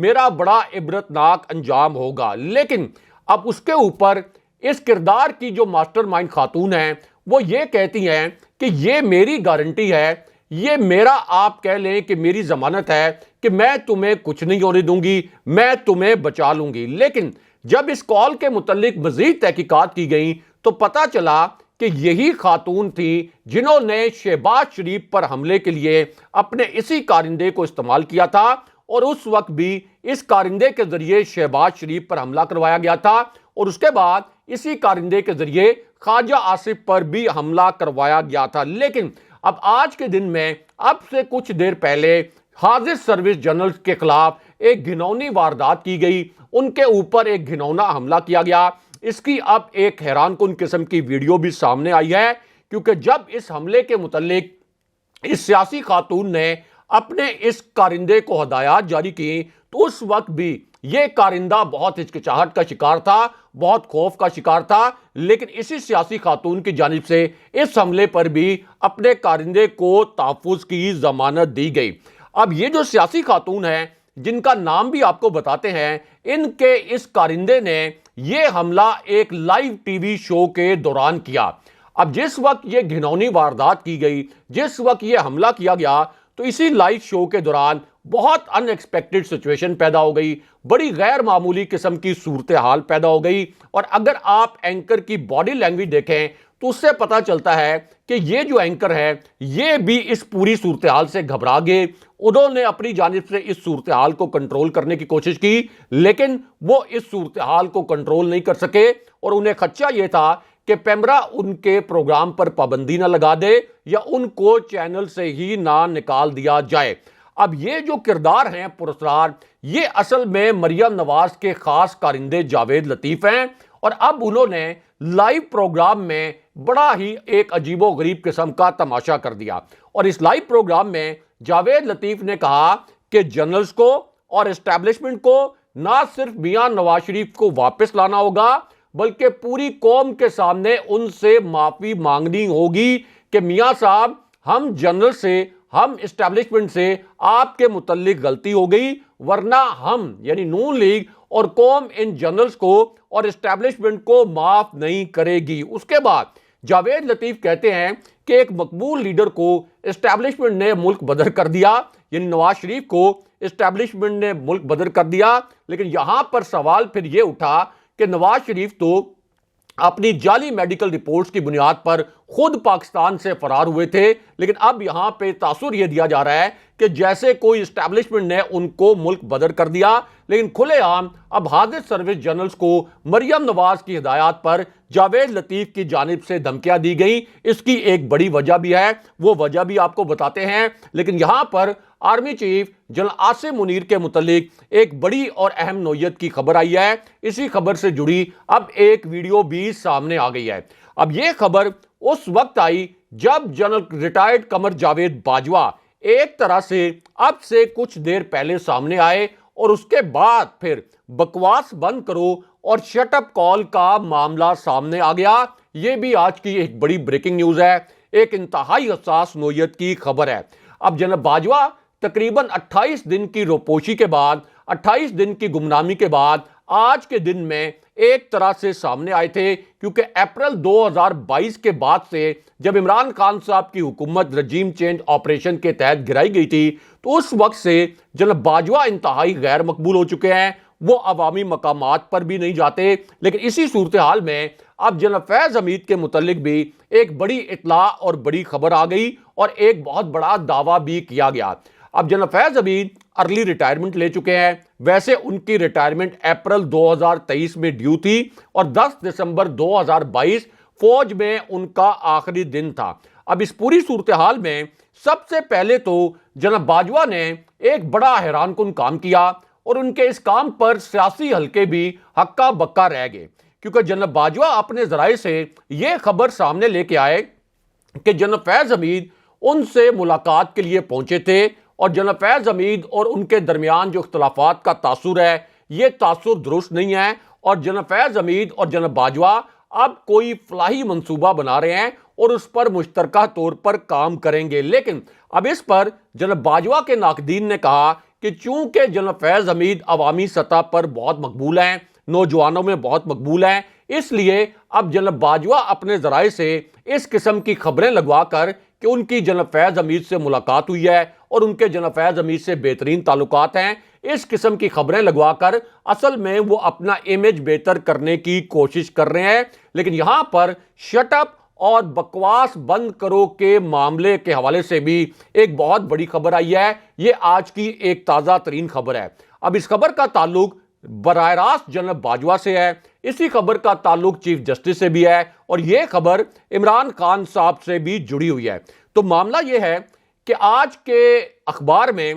میرا بڑا عبرتناک انجام ہوگا۔ لیکن اب اس کے اوپر اس کردار کی جو ماسٹر مائنڈ خاتون ہیں وہ یہ کہتی ہیں کہ یہ میری گارنٹی ہے، یہ میرا آپ کہہ لیں کہ میری ضمانت ہے کہ میں تمہیں کچھ نہیں ہونے دوں گی، میں تمہیں بچا لوں گی۔ لیکن جب اس کال کے متعلق مزید تحقیقات کی گئیں تو پتہ چلا کہ یہی خاتون تھی جنہوں نے شہباز شریف پر حملے کے لیے اپنے اسی کارندے کو استعمال کیا تھا، اور اس وقت بھی اس کارندے کے ذریعے شہباز شریف پر حملہ کروایا گیا تھا، اور اس کے بعد اسی کارندے کے ذریعے خواجہ آصف پر بھی حملہ کروایا گیا تھا۔ لیکن اب آج کے دن میں اب سے کچھ دیر پہلے حاضر سروس جنرل کے خلاف ایک گھناؤنی واردات کی گئی، ان کے اوپر ایک گھناؤنا حملہ کیا گیا۔ اس کی اب ایک حیران کن قسم کی ویڈیو بھی سامنے آئی ہے، کیونکہ جب اس حملے کے متعلق اس سیاسی خاتون نے اپنے اس کارندے کو ہدایات جاری کی تو اس وقت بھی یہ کارندہ بہت ہچکچاہٹ کا شکار تھا، بہت خوف کا شکار تھا، لیکن اسی سیاسی خاتون کی جانب سے اس حملے پر بھی اپنے کارندے کو تحفظ کی ضمانت دی گئی۔ اب یہ جو سیاسی خاتون ہیں جن کا نام بھی آپ کو بتاتے ہیں، ان کے اس کارندے نے یہ حملہ ایک لائیو ٹی وی شو کے دوران کیا۔ اب جس وقت یہ گھناؤنی واردات کی گئی، جس وقت یہ حملہ کیا گیا، تو اسی لائیو شو کے دوران بہت ان ایکسپیکٹڈ سچویشن پیدا ہو گئی، بڑی غیر معمولی قسم کی صورتحال پیدا ہو گئی، اور اگر آپ اینکر کی باڈی لینگویج دیکھیں تو اس سے پتا چلتا ہے کہ یہ جو اینکر ہے یہ بھی اس پوری صورتحال سے گھبرا گئے۔ انہوں نے اپنی جانب سے اس صورتحال کو کنٹرول کرنے کی کوشش کی، لیکن وہ اس صورتحال کو کنٹرول نہیں کر سکے، اور انہیں خدشہ یہ تھا کہ پیمرا ان کے پروگرام پر پابندی نہ لگا دے یا ان کو چینل سے ہی نہ نکال دیا جائے۔ اب یہ جو کردار ہیں پراسرار، یہ اصل میں مریم نواز کے خاص کارندے جاوید لطیف ہیں، اور اب انہوں نے لائیو پروگرام میں بڑا ہی ایک عجیب و غریب قسم کا تماشا کر دیا، اور اس لائیو پروگرام میں جاوید لطیف نے کہا کہ جنرلز کو اور اسٹیبلشمنٹ کو نہ صرف میاں نواز شریف کو واپس لانا ہوگا بلکہ پوری قوم کے سامنے ان سے معافی مانگنی ہوگی کہ میاں صاحب، ہم جنرل سے، ہم اسٹیبلشمنٹ سے آپ کے متعلق غلطی ہو گئی، ورنہ ہم یعنی نون لیگ اور قوم ان جنرلز کو اور اسٹیبلشمنٹ کو معاف نہیں کرے گی۔ اس کے بعد جاوید لطیف کہتے ہیں کہ ایک مقبول لیڈر کو اسٹیبلشمنٹ نے ملک بدر کر دیا، یعنی نواز شریف کو اسٹیبلشمنٹ نے ملک بدر کر دیا۔ لیکن یہاں پر سوال پھر یہ اٹھا کہ نواز شریف تو اپنی جعلی میڈیکل رپورٹس کی بنیاد پر خود پاکستان سے فرار ہوئے تھے، لیکن اب یہاں پہ تاثر یہ دیا جا رہا ہے کہ جیسے کوئی اسٹیبلشمنٹ نے ان کو ملک بدر کر دیا۔ لیکن کھلے عام اب حاضر سروس جنرلز کو مریم نواز کی ہدایات پر جاوید لطیف کی جانب سے دھمکیاں دی گئیں۔ اس کی ایک بڑی وجہ بھی ہے، وہ وجہ بھی آپ کو بتاتے ہیں، لیکن یہاں پر army chief general Asim Munir کے متعلق ایک بڑی اور اہم نوعیت کی خبر آئی ہے۔ اسی خبر سے جڑی اب ایک ویڈیو بھی سامنے آ گئی ہے۔ اب یہ خبر اس وقت آئی جب جنرل ریٹائرڈ قمر جاوید باجوہ ایک طرح سے اب سے کچھ دیر پہلے سامنے آئے، اور اس کے بعد پھر بکواس بند کرو اور شٹ اپ کال کا معاملہ سامنے آ گیا۔ یہ بھی آج کی ایک بڑی بریکنگ نیوز ہے، ایک انتہائی حساس نوعیت کی خبر ہے۔ اب جنرل باجوہ تقریباً 28 دن کی روپوشی کے بعد، 28 دن کی گمنامی کے بعد آج کے دن میں ایک طرح سے سامنے آئے تھے، کیونکہ اپریل 2022 کے بعد سے جب عمران خان صاحب کی حکومت رجیم چینج آپریشن کے تحت گرائی گئی تھی تو اس وقت سے جناب باجوہ انتہائی غیر مقبول ہو چکے ہیں، وہ عوامی مقامات پر بھی نہیں جاتے۔ لیکن اسی صورتحال میں اب جناب فیض حمید کے متعلق بھی ایک بڑی اطلاع اور بڑی خبر آ گئی، اور ایک بہت بڑا دعویٰ بھی کیا گیا۔ اب جناب فیض حمید ارلی ریٹائرمنٹ لے چکے ہیں، ویسے ان کی ریٹائرمنٹ اپریل 2023 میں ڈیو تھی، اور 10 دسمبر 2022 فوج میں ان کا آخری دن تھا۔ اب اس پوری صورتحال میں سب سے پہلے تو جناب باجوہ نے ایک بڑا حیران کن کام کیا، اور ان کے اس کام پر سیاسی حلقے بھی ہکا بکا رہ گئے، کیونکہ جناب باجوہ اپنے ذرائع سے یہ خبر سامنے لے کے آئے کہ جناب فیض حمید ان سے ملاقات کے لیے پہنچے تھے، اور جناب فیض حمید اور ان کے درمیان جو اختلافات کا تاثر ہے یہ تاثر درست نہیں ہے، اور جناب فیض حمید اور جناب باجوہ اب کوئی فلاحی منصوبہ بنا رہے ہیں اور اس پر مشترکہ طور پر کام کریں گے۔ لیکن اب اس پر جناب باجوہ کے ناقدین نے کہا کہ چونکہ جنرل فیض حمید عوامی سطح پر بہت مقبول ہیں، نوجوانوں میں بہت مقبول ہیں، اس لیے اب جنرل باجوہ اپنے ذرائع سے اس قسم کی خبریں لگوا کر کہ ان کی جنرل فیض حمید سے ملاقات ہوئی ہے اور ان کے جنرل فیض حمید سے بہترین تعلقات ہیں، اس قسم کی خبریں لگوا کر اصل میں وہ اپنا امیج بہتر کرنے کی کوشش کر رہے ہیں۔ لیکن یہاں پر شٹ اپ اور بکواس بند کرو کے معاملے کے حوالے سے بھی ایک بہت بڑی خبر آئی ہے۔ یہ آج کی ایک تازہ ترین خبر ہے۔ اب اس خبر کا تعلق براہ راست جنرل باجوہ سے ہے، اسی خبر کا تعلق چیف جسٹس سے بھی ہے، اور یہ خبر عمران خان صاحب سے بھی جڑی ہوئی ہے۔ تو معاملہ یہ ہے کہ آج کے اخبار میں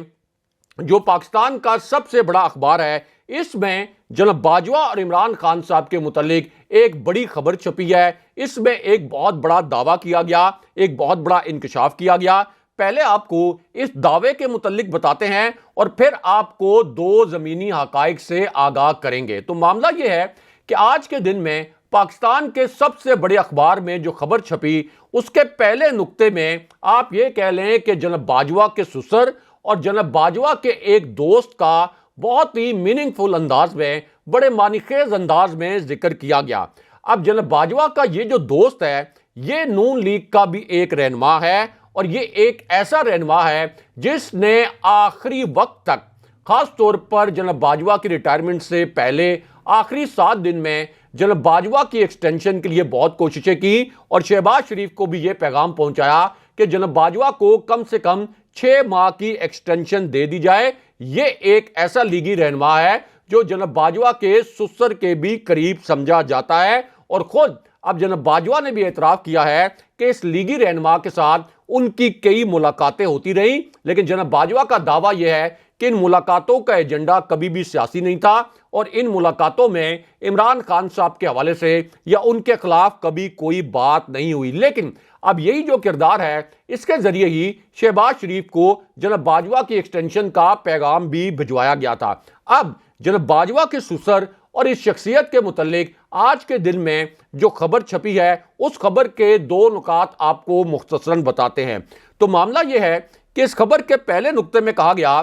جو پاکستان کا سب سے بڑا اخبار ہے، اس میں جنرل باجوہ اور عمران خان صاحب کے متعلق ایک بڑی خبر چھپی ہے۔ اس میں ایک بہت بڑا دعویٰ کیا گیا، ایک بہت بڑا انکشاف کیا گیا۔ پہلے آپ کو اس دعوے کے متعلق بتاتے ہیں اور پھر آپ کو دو زمینی حقائق سے آگاہ کریں گے۔ تو معاملہ یہ ہے کہ آج کے دن میں پاکستان کے سب سے بڑے اخبار میں جو خبر چھپی، اس کے پہلے نقطے میں آپ یہ کہہ لیں کہ جنرل باجوہ کے سسر اور جنرل باجوہ کے ایک دوست کا بہت ہی میننگ فل انداز میں، بڑے معنی خیز انداز میں ذکر کیا گیا۔ اب جنرل باجوہ کا یہ جو دوست ہے، یہ نون لیگ کا بھی ایک رہنما ہے، اور یہ ایک ایسا رہنما ہے جس نے آخری وقت تک، خاص طور پر جنرل باجوہ کی ریٹائرمنٹ سے پہلے آخری 7 دن میں جنرل باجوہ کی ایکسٹینشن کے لیے بہت کوششیں کی، اور شہباز شریف کو بھی یہ پیغام پہنچایا کہ جنرل باجوہ کو کم سے کم 6 ماہ کی ایکسٹینشن دے دی جائے۔ یہ ایک ایسا لیگی رہنما ہے جو جنرل باجوہ کے سسر کے بھی قریب سمجھا جاتا ہے، اور خود اب جنرل باجوہ نے بھی اعتراف کیا ہے کہ اس لیگی رہنما کے ساتھ ان کی کئی ملاقاتیں ہوتی رہیں، لیکن جنرل باجوہ کا دعویٰ یہ ہے کہ ان ملاقاتوں کا ایجنڈا کبھی بھی سیاسی نہیں تھا، اور ان ملاقاتوں میں عمران خان صاحب کے حوالے سے یا ان کے خلاف کبھی کوئی بات نہیں ہوئی۔ لیکن اب یہی جو کردار ہے، اس کے ذریعے ہی شہباز شریف کو جنرل باجوہ کی ایکسٹینشن کا پیغام بھی بھجوایا گیا تھا۔ اب جنرل باجوہ کے سسر اور اس شخصیت کے متعلق آج کے دن میں جو خبر چھپی ہے، اس خبر کے 2 نکات آپ کو مختصراً بتاتے ہیں۔ تو معاملہ یہ ہے کہ اس خبر کے پہلے نقطے میں کہا گیا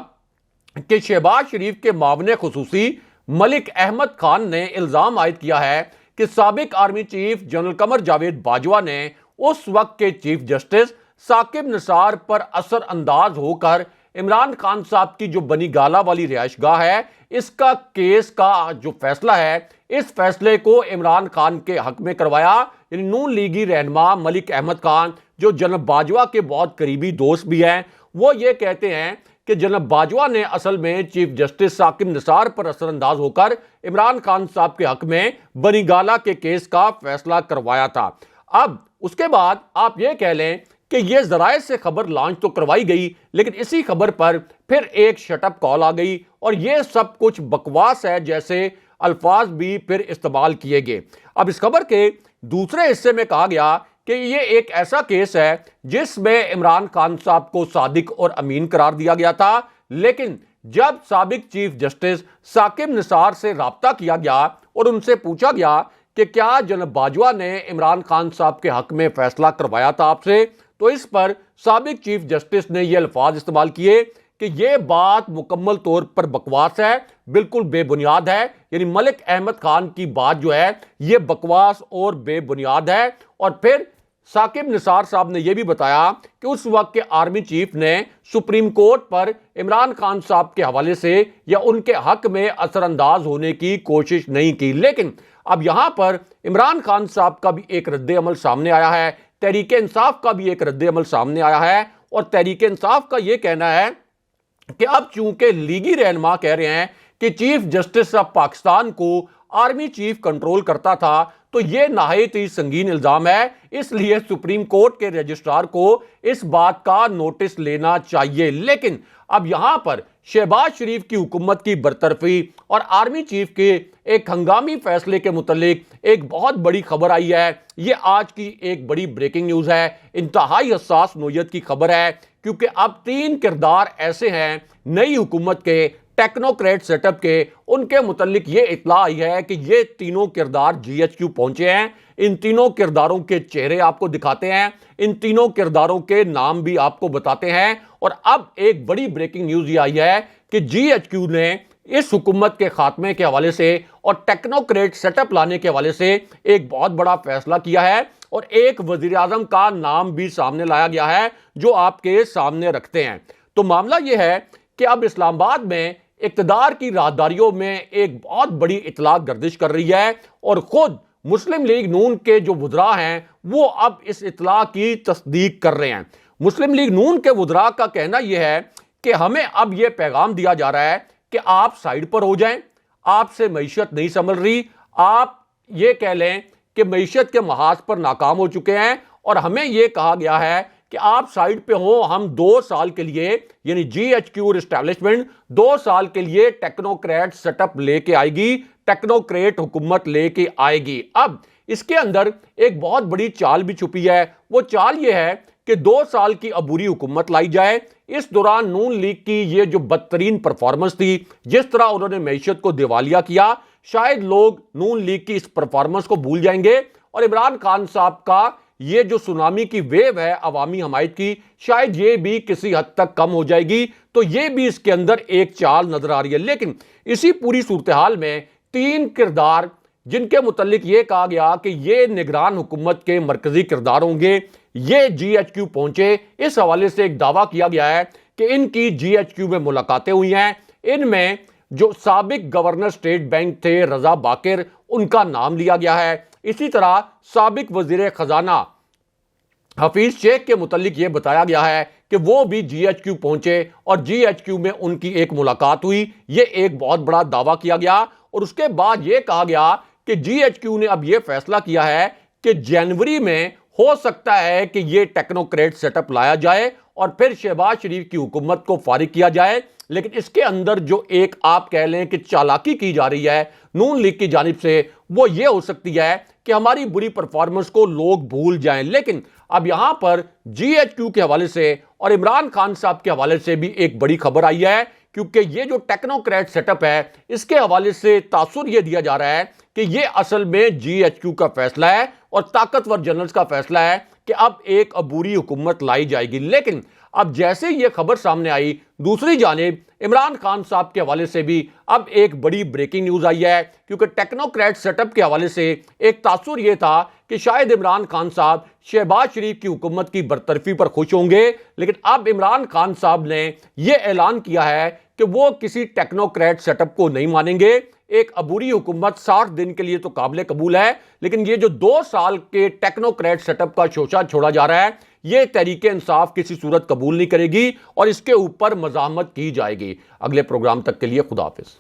کہ شہباز شریف کے معاون خصوصی ملک احمد خان نے الزام عائد کیا ہے کہ سابق army chief general Qamar Javed Bajwa نے اس وقت کے چیف جسٹس ثاقب نثار پر اثر انداز ہو کر عمران خان صاحب کی جو بنی گالہ والی رہائش گاہ ہے، اس کا کیس کا جو فیصلہ ہے، اس فیصلے کو عمران خان کے حق میں کروایا۔ یعنی نون لیگی رہنما ملک احمد خان، جو جنرل باجوہ کے بہت قریبی دوست بھی ہیں، وہ یہ کہتے ہیں کہ جنرل باجوہ نے اصل میں چیف جسٹس ثاقب نثار پر اثر انداز ہو کر عمران خان صاحب کے حق میں بنی گالہ کے کیس کا فیصلہ کروایا تھا۔ اب اس کے بعد آپ یہ کہہ لیں کہ یہ ذرائع سے خبر لانچ تو کروائی گئی، لیکن اسی خبر پر پھر ایک شٹ اپ کال آ گئی، اور یہ سب کچھ بکواس ہے جیسے الفاظ بھی پھر استعمال کیے گئے۔ اب اس خبر کے دوسرے حصے میں کہا گیا کہ یہ ایک ایسا کیس ہے جس میں عمران خان صاحب کو صادق اور امین قرار دیا گیا تھا، لیکن جب سابق چیف جسٹس ثاقب نثار سے رابطہ کیا گیا اور ان سے پوچھا گیا کہ کیا جنرل باجوہ نے عمران خان صاحب کے حق میں فیصلہ کروایا تھا آپ سے، تو اس پر سابق چیف جسٹس نے یہ الفاظ استعمال کیے کہ یہ بات مکمل طور پر بکواس ہے، بالکل بے بنیاد ہے۔ یعنی ملک احمد خان کی بات جو ہے، یہ بکواس اور بے بنیاد ہے۔ اور پھر ثاقب نثار صاحب نے یہ بھی بتایا کہ اس وقت کے آرمی چیف نے سپریم کورٹ پر عمران خان صاحب کے حوالے سے یا ان کے حق میں اثر انداز ہونے کی کوشش نہیں کی۔ لیکن اب یہاں پر عمران خان صاحب کا بھی ایک رد عمل سامنے آیا ہے، تحریک انصاف کا بھی ایک رد عمل سامنے آیا ہے، اور تحریک انصاف کا یہ کہنا ہے کہ اب چونکہ لیگی رہنما کہہ رہے ہیں کہ چیف جسٹس آف پاکستان کو آرمی چیف کنٹرول کرتا تھا، تو یہ نہایت ہی سنگین الزام ہے، اس لیے سپریم کورٹ کے رجسٹرار کو اس بات کا نوٹس لینا چاہیے۔ لیکن اب یہاں پر شہباز شریف کی حکومت کی برطرفی اور آرمی چیف کے ایک ہنگامی فیصلے کے متعلق ایک بہت بڑی خبر آئی ہے۔ یہ آج کی ایک بڑی بریکنگ نیوز ہے، انتہائی حساس نوعیت کی خبر ہے، کیونکہ اب 3 کردار ایسے ہیں نئی حکومت کے، ٹیکنوکریٹ سیٹ اپ کے، ان کے متعلق یہ اطلاع آئی ہے کہ یہ تینوں کردار جی ایچ کیو پہنچے ہیں۔ ان تینوں کرداروں کے چہرے آپ کو دکھاتے ہیں، ان تینوں کرداروں کے نام بھی آپ کو بتاتے ہیں، اور اب ایک بڑی بریکنگ نیوز یہ آئی ہے کہ جی ایچ کیو نے اس حکومت کے خاتمے کے حوالے سے اور ٹیکنوکریٹ سیٹ اپ لانے کے حوالے سے ایک بہت بڑا فیصلہ کیا ہے اور ایک وزیر اعظم کا نام بھی سامنے لایا گیا ہے جو آپ کے سامنے رکھتے ہیں۔ تو معاملہ یہ ہے کہ اب اسلام آباد میں اقتدار کی راہداریوں میں ایک بہت بڑی اطلاع گردش کر رہی ہے اور خود مسلم لیگ نون کے جو وزراء ہیں وہ اب اس اطلاع کی تصدیق کر رہے ہیں۔ مسلم لیگ نون کے وزراء کا کہنا یہ ہے کہ ہمیں اب یہ پیغام دیا جا رہا ہے کہ آپ سائیڈ پر ہو جائیں، آپ سے معیشت نہیں سنبھل رہی، آپ یہ کہہ لیں کہ معیشت کے محاذ پر ناکام ہو چکے ہیں اور ہمیں یہ کہا گیا ہے کہ آپ سائیڈ پہ ہوں، ہم 2 سال کے لیے یعنی جی ایچ کیو اسٹیبلشمنٹ 2 سال کے لیے ٹیکنوکریٹ سیٹ اپ لے کے آئے گی، ٹیکنوکریٹ حکومت لے کے آئے گی۔ اب اس کے اندر ایک بہت بڑی چال بھی چھپی ہے، وہ چال یہ ہے کہ 2 سال کی عبوری حکومت لائی جائے۔ اس دوران نون لیگ کی یہ جو بدترین پرفارمنس تھی، جس طرح انہوں نے معیشت کو دیوالیہ کیا، شاید لوگ نون لیگ کی اس پرفارمنس کو بھول جائیں گے اور عمران خان صاحب کا یہ جو سونامی کی ویو ہے عوامی حمایت کی، شاید یہ بھی کسی حد تک کم ہو جائے گی۔ تو یہ بھی اس کے اندر ایک چال نظر آ رہی ہے۔ لیکن اسی پوری صورتحال میں 3 کردار جن کے متعلق یہ کہا گیا کہ یہ نگران حکومت کے مرکزی کردار ہوں گے، یہ جی ایچ کیو پہنچے۔ اس حوالے سے ایک دعویٰ کیا گیا ہے کہ ان کی جی ایچ کیو میں ملاقاتیں ہوئی ہیں۔ ان میں جو سابق گورنر اسٹیٹ بینک تھے رضا باقر، ان کا نام لیا گیا ہے۔ اسی طرح سابق وزیر خزانہ حفیظ شیخ کے متعلق یہ بتایا گیا ہے کہ وہ بھی جی ایچ کیو پہنچے اور جی ایچ کیو میں ان کی ایک ملاقات ہوئی۔ یہ ایک بہت بڑا دعویٰ کیا گیا اور اس کے بعد یہ کہا گیا کہ جی ایچ کیو نے اب یہ فیصلہ کیا ہے کہ جنوری میں ہو سکتا ہے کہ یہ ٹیکنوکریٹ سیٹ اپ لایا جائے اور پھر شہباز شریف کی حکومت کو فارغ کیا جائے۔ لیکن اس کے اندر جو ایک آپ کہہ لیں کہ چالاکی کی جا رہی ہے نون لیگ کی جانب سے، وہ یہ ہو سکتی ہے کہ ہماری بری پرفارمنس کو لوگ بھول جائیں۔ لیکن اب یہاں پر جی ایچ کیو کے حوالے سے اور عمران خان صاحب کے حوالے سے بھی ایک بڑی خبر آئی ہے، کیونکہ یہ جو ٹیکنوکریٹ سیٹ اپ ہے اس کے حوالے سے تاثر یہ دیا جا رہا ہے کہ یہ اصل میں جی ایچ کیو کا فیصلہ ہے اور طاقتور جنرلز کا فیصلہ ہے کہ اب ایک عبوری حکومت لائی جائے گی۔ لیکن اب جیسے یہ خبر سامنے آئی، دوسری جانب عمران خان صاحب کے حوالے سے بھی اب ایک بڑی بریکنگ نیوز آئی ہے، کیونکہ ٹیکنوکریٹ سیٹ اپ کے حوالے سے ایک تاثر یہ تھا کہ شاید عمران خان صاحب شہباز شریف کی حکومت کی برطرفی پر خوش ہوں گے، لیکن اب عمران خان صاحب نے یہ اعلان کیا ہے کہ وہ کسی ٹیکنوکریٹ سیٹ اپ کو نہیں مانیں گے۔ ایک عبوری حکومت 60 دن کے لیے تو قابل قبول ہے، لیکن یہ جو 2 سال کے ٹیکنوکریٹ سیٹ اپ کا شوشہ چھوڑا جا رہا ہے، یہ تحریک انصاف کسی صورت قبول نہیں کرے گی اور اس کے اوپر مزاحمت کی جائے گی۔ اگلے پروگرام تک کے لیے خدا حافظ۔